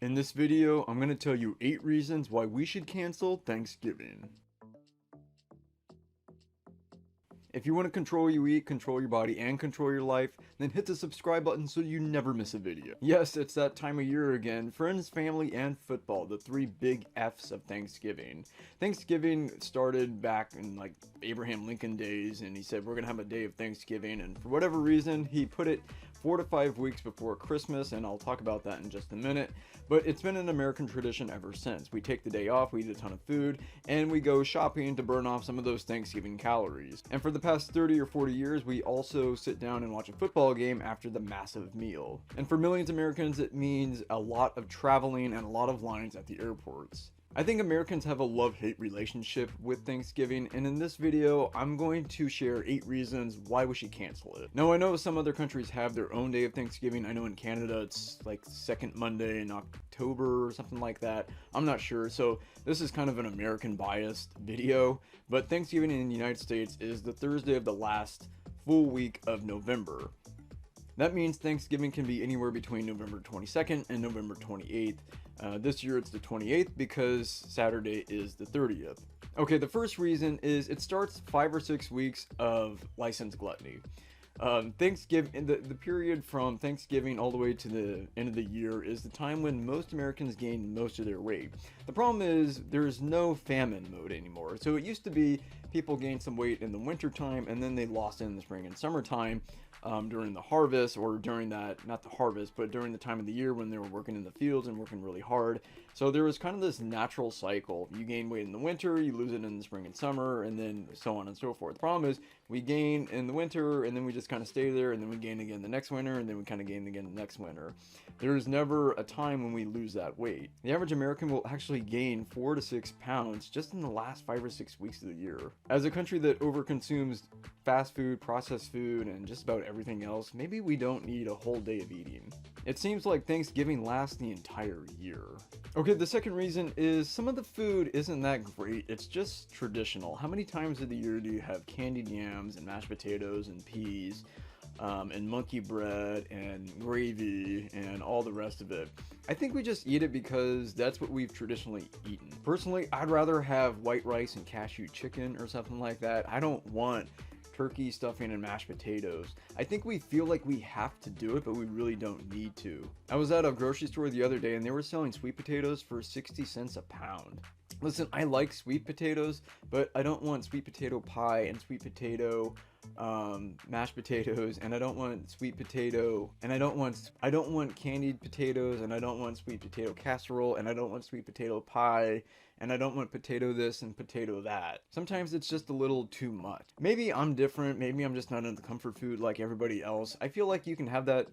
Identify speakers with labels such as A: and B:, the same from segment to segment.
A: In this video, I'm going to tell you 8 reasons why we should cancel Thanksgiving. If you want to control what you eat, control your body, and control your life, then hit the subscribe button so you never miss a video. Yes, it's that time of year again. Friends, family, and football, the 3 big F's of Thanksgiving. Thanksgiving started back in like Abraham Lincoln days, and he said we're going to have a day of Thanksgiving, and for whatever reason, he put it 4 to 5 weeks before Christmas, and I'll talk about that in just a minute. But it's been an American tradition ever since. We take the day off, we eat a ton of food, and we go shopping to burn off some of those Thanksgiving calories. And for the past 30 or 40 years, we also sit down and watch a football game after the massive meal. And for millions of Americans, it means a lot of traveling and a lot of lines at the airports. I think Americans have a love-hate relationship with Thanksgiving, and in this video, I'm going to share 8 reasons why we should cancel it. Now, I know some other countries have their own day of Thanksgiving. I know in Canada, it's like second Monday in October or something like that. I'm not sure, so this is kind of an American-biased video, but Thanksgiving in the United States is the Thursday of the last full week of November. That means Thanksgiving can be anywhere between November 22nd and November 28th. This year it's the 28th because Saturday is the 30th. Okay, the first reason is it starts 5 or 6 weeks of licensed gluttony. Thanksgiving, the period from Thanksgiving all the way to the end of the year is the time when most Americans gain most of their weight. The problem is there's no famine mode anymore. So it used to be people gained some weight in the winter time and then they lost it in the spring and summertime during the harvest, or during that, not the harvest, but during the time of the year when they were working in the fields and working really hard. So there was kind of this natural cycle. You gain weight in the winter, you lose it in the spring and summer, and then so on and so forth. The problem is we gain in the winter and then we just kind of stay there, and then we gain again the next winter, and then we kind of gain again the next winter. There's never a time when we lose that weight. The average American will actually gain 4 to 6 pounds just in the last 5 or 6 weeks of the year. As a country that overconsumes fast food, processed food, and just about everything else, maybe we don't need a whole day of eating. It seems like Thanksgiving lasts the entire year. Okay, the second reason is some of the food isn't that great, it's just traditional. How many times of the year do you have candied yams and mashed potatoes and peas and monkey bread and gravy and all the rest of it? I think we just eat it because that's what we've traditionally eaten. Personally, I'd rather have white rice and cashew chicken or something like that. I don't want turkey, stuffing, and mashed potatoes. I think we feel like we have to do it, but we really don't need to. I was at a grocery store the other day and they were selling sweet potatoes for 60 cents a pound. Listen, I like sweet potatoes, but I don't want sweet potato pie and sweet potato mashed potatoes, and I don't want sweet potato, and I don't want candied potatoes, and I don't want sweet potato casserole, and I don't want sweet potato pie, and I don't want potato this and potato that. Sometimes it's just a little too much. Maybe I'm different, maybe I'm just not into comfort food like everybody else. I feel like you can have that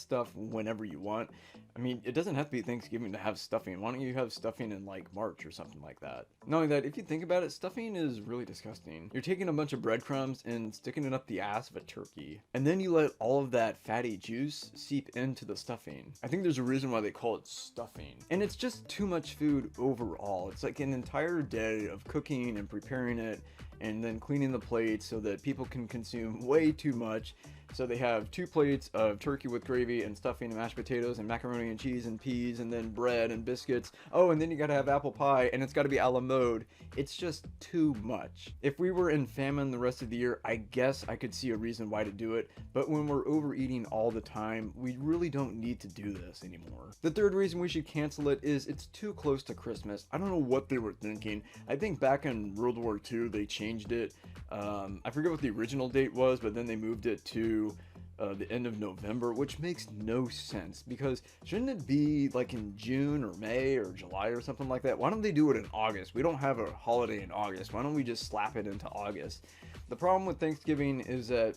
A: stuff whenever you want. I mean, it doesn't have to be Thanksgiving to have stuffing. Why don't you have stuffing in like March or something like that? Not only that, if you think about it, stuffing is really disgusting. You're taking a bunch of breadcrumbs and sticking it up the ass of a turkey, and then you let all of that fatty juice seep into the stuffing. I think there's a reason why they call it stuffing. And it's just too much food overall. It's like an entire day of cooking and preparing it and then cleaning the plates so that people can consume way too much. So they have 2 plates of turkey with gravy and stuffing and mashed potatoes and macaroni and cheese and peas and then bread and biscuits. Oh, and then you gotta have apple pie, and it's gotta be a la mode. It's just too much. If we were in famine the rest of the year, I guess I could see a reason why to do it, but when we're overeating all the time, we really don't need to do this anymore. The third reason we should cancel it is it's too close to Christmas. I don't know what they were thinking. I think back in World War II, they changed it. I forget what the original date was, but then they moved it to the end of November, which makes no sense, because shouldn't it be like in June or May or July or something like that? Why don't they do it in August? We don't have a holiday in August. Why don't we just slap it into August? The problem with Thanksgiving is that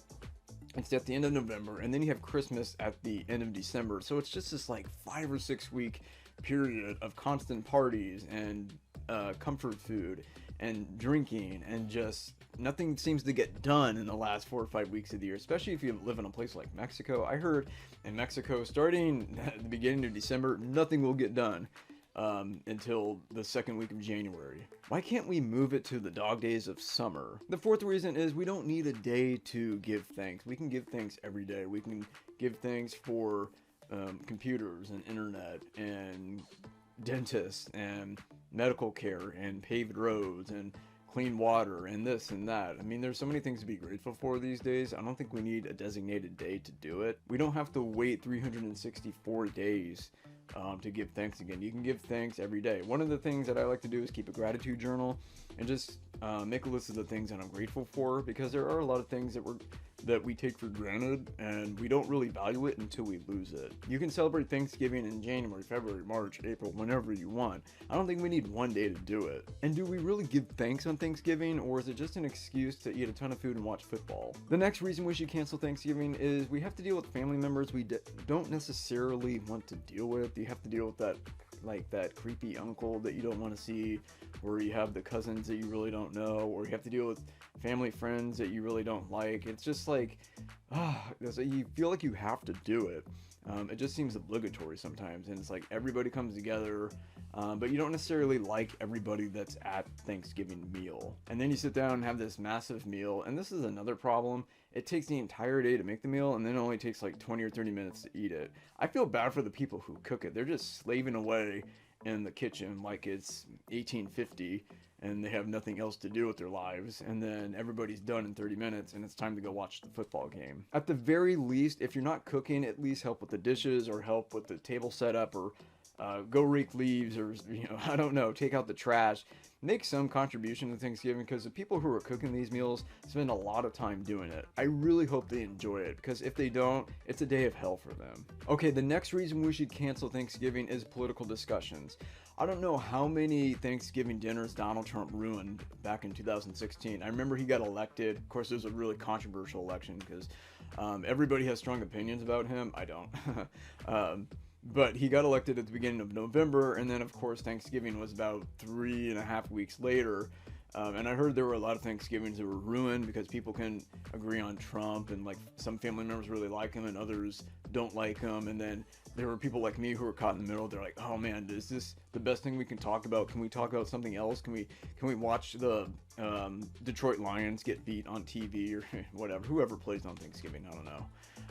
A: it's at the end of November, and then you have Christmas at the end of December. So it's just this like 5 or 6 week period of constant parties and comfort food and drinking, and just nothing seems to get done in the last 4 or 5 weeks of the year, especially if you live in a place like Mexico. I heard in Mexico, starting at the beginning of December, nothing will get done until the second week of January. Why can't we move it to the dog days of summer? The fourth reason is we don't need a day to give thanks. We can give thanks every day. We can give thanks for computers and internet and dentists and medical care and paved roads and clean water and this and that. I mean, there's so many things to be grateful for these days. I don't think we need a designated day to do it. We don't have to wait 364 days to give thanks again. You can give thanks every day. One of the things that I like to do is keep a gratitude journal and just make a list of the things that I'm grateful for, because there are a lot of things that we take for granted and we don't really value it until we lose it. You can celebrate Thanksgiving in January, February, March, April, whenever you want. I don't think we need one day to do it. And do we really give thanks on Thanksgiving, or is it just an excuse to eat a ton of food and watch football? The next reason we should cancel Thanksgiving is we have to deal with family members we don't necessarily want to deal with. You have to deal with that creepy uncle that you don't want to see, or you have the cousins that you really don't know, or you have to deal with family friends that you really don't like. It's just like, you feel like you have to do it. It just seems obligatory sometimes, and it's like everybody comes together, but you don't necessarily like everybody that's at Thanksgiving meal. And then you sit down and have this massive meal, and this is another problem. It takes the entire day to make the meal, and then it only takes like 20 or 30 minutes to eat it. I feel bad for the people who cook it. They're just slaving away in the kitchen like it's 1850 and they have nothing else to do with their lives, and then everybody's done in 30 minutes and it's time to go watch the football game. At the very least, if you're not cooking, at least help with the dishes or help with the table setup, or go rake leaves, or I don't know, take out the trash. Make some contribution to Thanksgiving, because the people who are cooking these meals spend a lot of time doing it. I really hope they enjoy it, because if they don't, it's a day of hell for them. Okay, the next reason we should cancel Thanksgiving is political discussions. I don't know how many Thanksgiving dinners Donald Trump ruined back in 2016. I remember he got elected. Of course, it was a really controversial election because everybody has strong opinions about him. I don't. But he got elected at the beginning of November, and then of course Thanksgiving was about 3.5 weeks later. And I heard there were a lot of Thanksgivings that were ruined because people can agree on Trump, and like some family members really like him and others don't like him. And then there were people like me who were caught in the middle. They're like, oh man, is this the best thing we can talk about? Can we talk about something else? Can we watch the Detroit Lions get beat on TV or whatever, whoever plays on Thanksgiving? I don't know.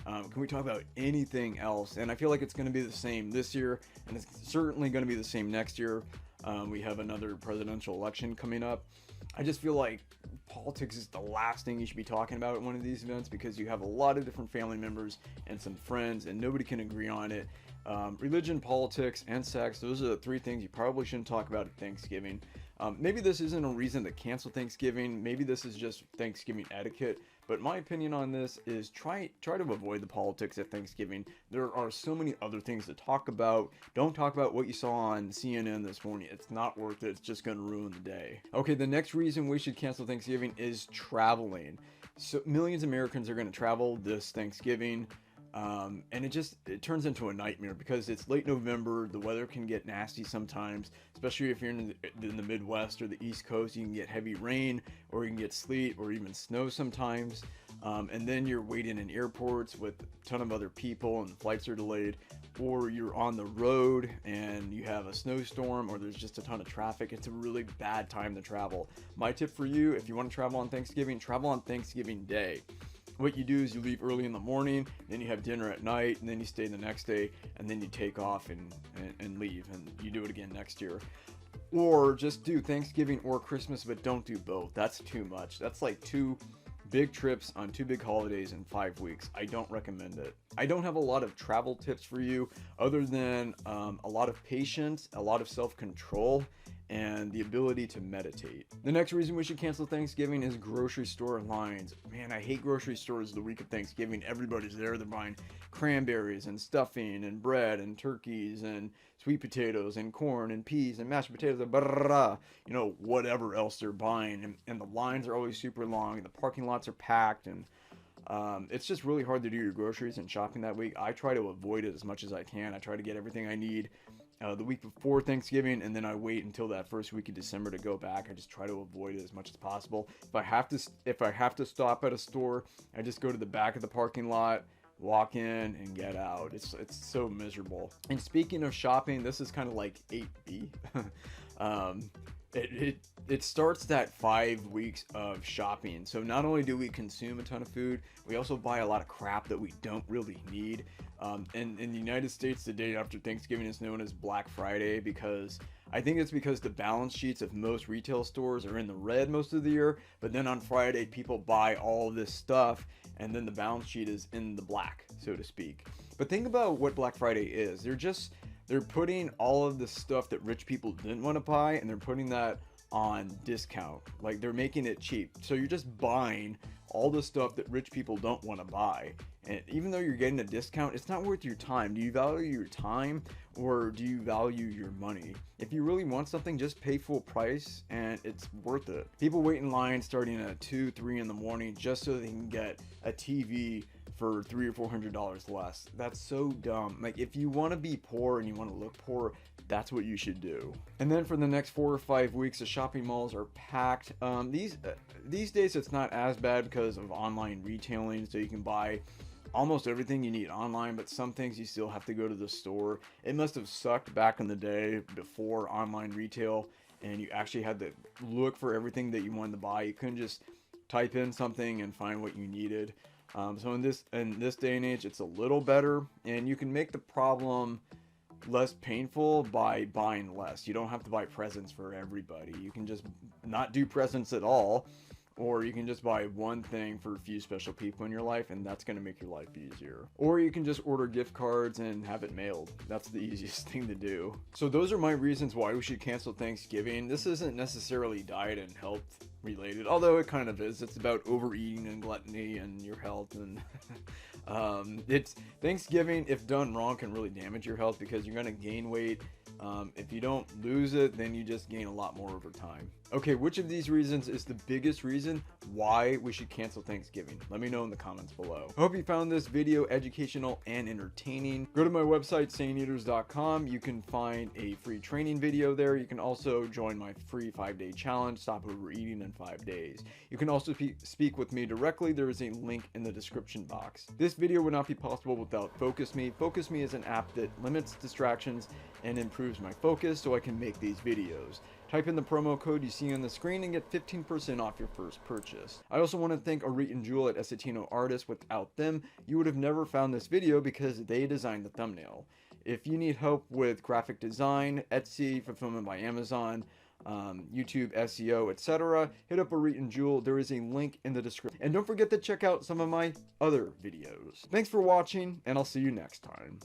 A: Can we talk about anything else? And I feel like it's going to be the same this year, and it's certainly going to be the same next year. We have another presidential election coming up. I just feel like politics is the last thing you should be talking about at one of these events, because you have a lot of different family members and some friends, and nobody can agree on it. Religion, politics, and sex, those are the three things you probably shouldn't talk about at Thanksgiving. Maybe this isn't a reason to cancel Thanksgiving. Maybe this is just Thanksgiving etiquette. But my opinion on this is try to avoid the politics at Thanksgiving. There are so many other things to talk about. Don't talk about what you saw on CNN this morning. It's not worth it. It's just going to ruin the day. Okay, the next reason we should cancel Thanksgiving is traveling. So millions of Americans are going to travel this Thanksgiving. And it turns into a nightmare because it's late November. The weather can get nasty sometimes, especially if you're in the Midwest or the East Coast. You can get heavy rain, or you can get sleet, or even snow sometimes. And then you're waiting in airports with a ton of other people and flights are delayed, or you're on the road and you have a snowstorm, or there's just a ton of traffic. It's a really bad time to travel. My tip for you, if you want to travel on Thanksgiving, travel on Thanksgiving Day. What you do is you leave early in the morning, then you have dinner at night, and then you stay the next day, and then you take off and leave, and you do it again next year. Or just do Thanksgiving or Christmas, but don't do both. That's too much. That's like 2 big trips on 2 big holidays in 5 weeks. I don't recommend it. I don't have a lot of travel tips for you other than a lot of patience, a lot of self-control, and the ability to meditate. The next reason we should cancel Thanksgiving is grocery store lines. Man, I hate grocery stores the week of Thanksgiving. Everybody's there. They're buying cranberries and stuffing and bread and turkeys and sweet potatoes and corn and peas and mashed potatoes and whatever else they're buying. And the lines are always super long. The parking lots are packed, and it's just really hard to do your groceries and shopping that week. I try to avoid it as much as I can. I try to get everything I need the week before Thanksgiving, and then I wait until that first week of December to go back. I just try to avoid it as much as possible. If I have to stop at a store, I just go to the back of the parking lot, walk in, and get out. It's so miserable. And speaking of shopping, this is kind of like 8B. It starts that 5 weeks of shopping. So not only do we consume a ton of food, we also buy a lot of crap that we don't really need. And in the United States, the day after Thanksgiving is known as Black Friday, because I think it's because the balance sheets of most retail stores are in the red most of the year, but then on Friday people buy all this stuff and then the balance sheet is in the black, so to speak. But think about what Black Friday is. They're putting all of the stuff that rich people didn't want to buy, and they're putting that on discount. Like, they're making it cheap. So you're just buying all the stuff that rich people don't want to buy. And even though you're getting a discount, it's not worth your time. Do you value your time, or do you value your money? If you really want something, just pay full price and it's worth it. People wait in line starting at 2, 3 in the morning just so they can get a TV for $300 or $400 less. That's so dumb. Like, if you want to be poor and you want to look poor, that's what you should do. And then for the next 4 or 5 weeks, the shopping malls are packed. These days it's not as bad because of online retailing, so you can buy almost everything you need online, but some things you still have to go to the store. It must have sucked back in the day before online retail, and you actually had to look for everything that you wanted to buy. You couldn't just type in something and find what you needed. So in this day and age, it's a little better, and you can make the problem less painful by buying less. You don't have to buy presents for everybody. You can just not do presents at all, or you can just buy one thing for a few special people in your life, and that's going to make your life easier. Or you can just order gift cards and have it mailed. That's the easiest thing to do. So those are my reasons why we should cancel Thanksgiving. This isn't necessarily diet and health related, although it kind of is. It's about overeating and gluttony and your health, and it's Thanksgiving, if done wrong, can really damage your health because you're going to gain weight. If you don't lose it, then you just gain a lot more over time. Okay, which of these reasons is the biggest reason why we should cancel Thanksgiving? Let me know in the comments below. I hope you found this video educational and entertaining. Go to my website, saneaters.com. You can find a free training video there. You can also join my free 5-day challenge, Stop Overeating in 5 days. You can also speak with me directly. There is a link in the description box. This video would not be possible without Focus Me. Focus Me is an app that limits distractions and improves my focus so I can make these videos. Type in the promo code you see on the screen and get 15% off your first purchase. I also want to thank Arit and Jewel at Essetino Artists. Without them, you would have never found this video because they designed the thumbnail. If you need help with graphic design, Etsy, fulfillment by Amazon, YouTube, SEO, etc., hit up Arit and Jewel. There is a link in the description. And don't forget to check out some of my other videos. Thanks for watching, and I'll see you next time.